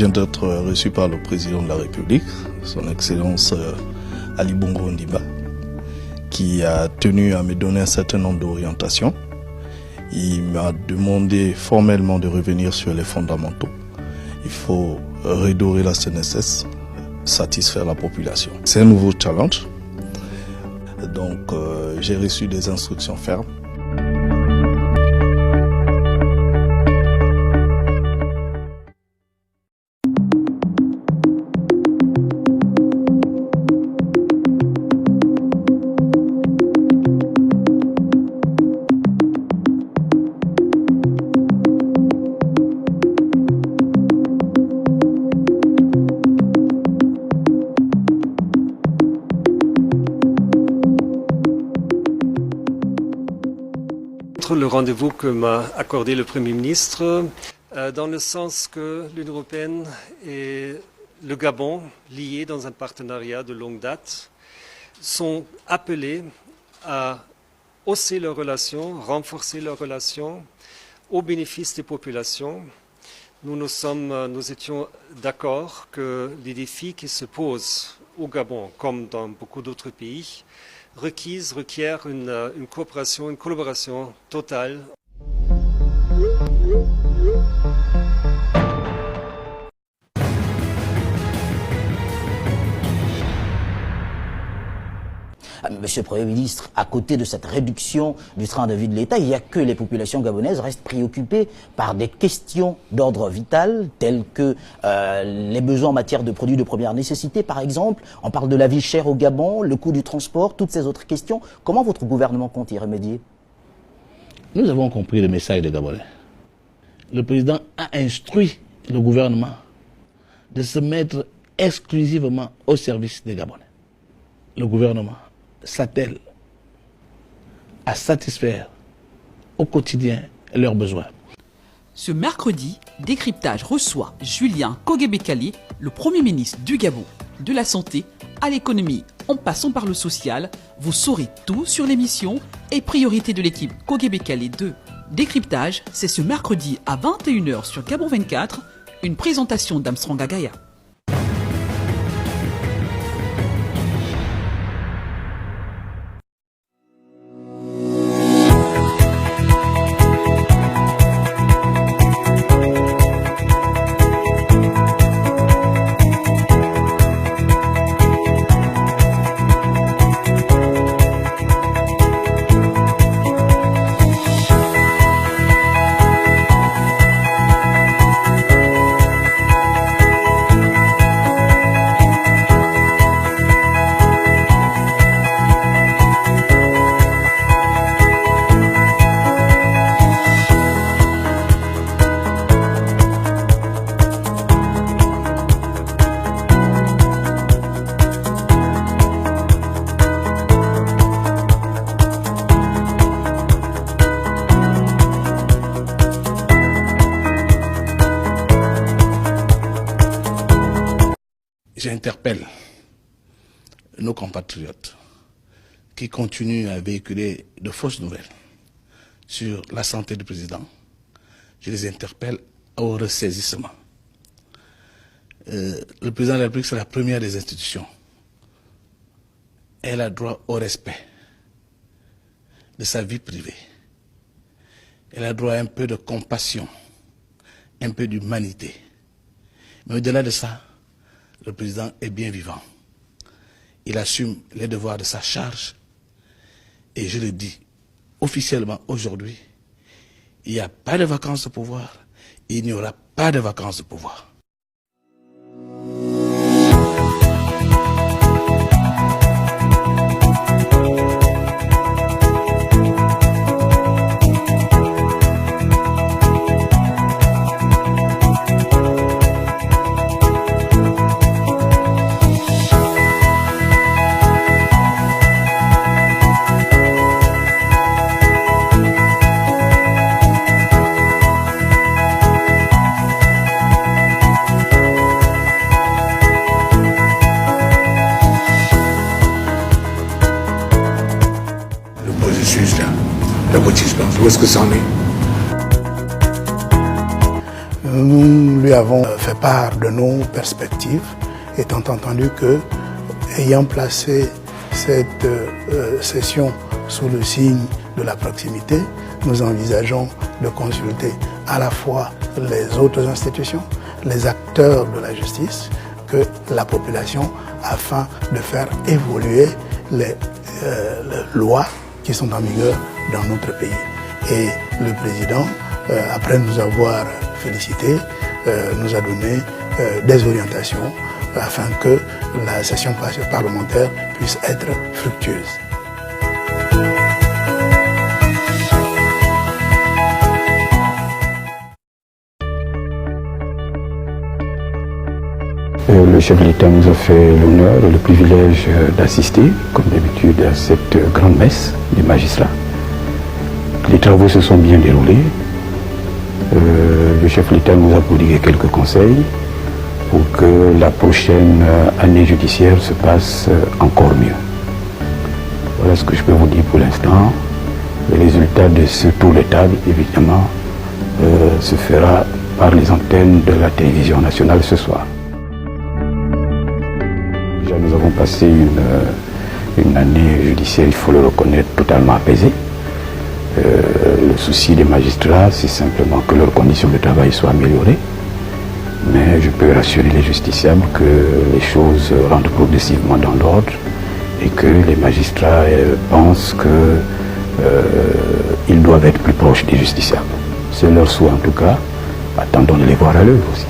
viens d'être reçu par le président de la République, son Excellence Ali Bongo Ondimba, qui a tenu à me donner un certain nombre d'orientations. Il m'a demandé formellement de revenir sur les fondamentaux. Il faut redorer la CNSS, satisfaire la population. C'est un nouveau challenge. Donc j'ai reçu des instructions fermes. Le rendez-vous que m'a accordé le Premier ministre, dans le sens que l'Union européenne et le Gabon, liés dans un partenariat de longue date, sont appelés à hausser leurs relations, renforcer leurs relations au bénéfice des populations. Nous étions d'accord que les défis qui se posent au Gabon, comme dans beaucoup d'autres pays, requièrent une coopération, une collaboration totale. Monsieur le Premier ministre, à côté de cette réduction du train de vie de l'État, il n'y a que les populations gabonaises restent préoccupées par des questions d'ordre vital, telles que les besoins en matière de produits de première nécessité, par exemple. On parle de la vie chère au Gabon, le coût du transport, toutes ces autres questions. Comment votre gouvernement compte y remédier? Nous avons compris le message des Gabonais. Le président a instruit le gouvernement de se mettre exclusivement au service des Gabonais. Le gouvernement s'attelle à satisfaire au quotidien leurs besoins. Ce mercredi, Décryptage reçoit Julien Kogebekali, le Premier ministre du Gabon. De la santé à l'économie, en passant par le social, vous saurez tout sur l'émission et priorité de l'équipe Kogebekali 2. Décryptage, c'est ce mercredi à 21h sur Gabon 24, une présentation d'Armstrong Agaya. J'interpelle nos compatriotes qui continuent à véhiculer de fausses nouvelles sur la santé du président. Je les interpelle au ressaisissement. Le président de la République, c'est la première des institutions. Elle a droit au respect de sa vie privée. Elle a droit à un peu de compassion, un peu d'humanité. Mais au-delà de ça, le président est bien vivant. Il assume les devoirs de sa charge. Et je le dis officiellement aujourd'hui, il n'y a pas de vacances de pouvoir. Il n'y aura pas de vacances de pouvoir. Où est-ce que ça en est? Nous lui avons fait part de nos perspectives, étant entendu que, ayant placé cette session sous le signe de la proximité, nous envisageons de consulter à la fois les autres institutions, les acteurs de la justice, que la population, afin de faire évoluer les lois qui sont en vigueur dans notre pays. Et le président, après nous avoir félicités, nous a donné des orientations afin que la session parlementaire puisse être fructueuse. Le chef de l'État nous a fait l'honneur et le privilège d'assister, comme d'habitude, à cette grande messe des magistrats. Les travaux se sont bien déroulés. Le chef de l'État nous a prodigué quelques conseils pour que la prochaine année judiciaire se passe encore mieux. Voilà ce que je peux vous dire pour l'instant. Le résultat de ce tour de table, évidemment, se fera par les antennes de la télévision nationale ce soir. Déjà, nous avons passé une année judiciaire, il faut le reconnaître, totalement apaisée. Le souci des magistrats, c'est simplement que leurs conditions de travail soient améliorées. Mais je peux rassurer les justiciables que les choses rentrent progressivement dans l'ordre et que les magistrats pensent qu'ils doivent être plus proches des justiciables. C'est leur souhait en tout cas. Attendons de les voir à l'œuvre aussi.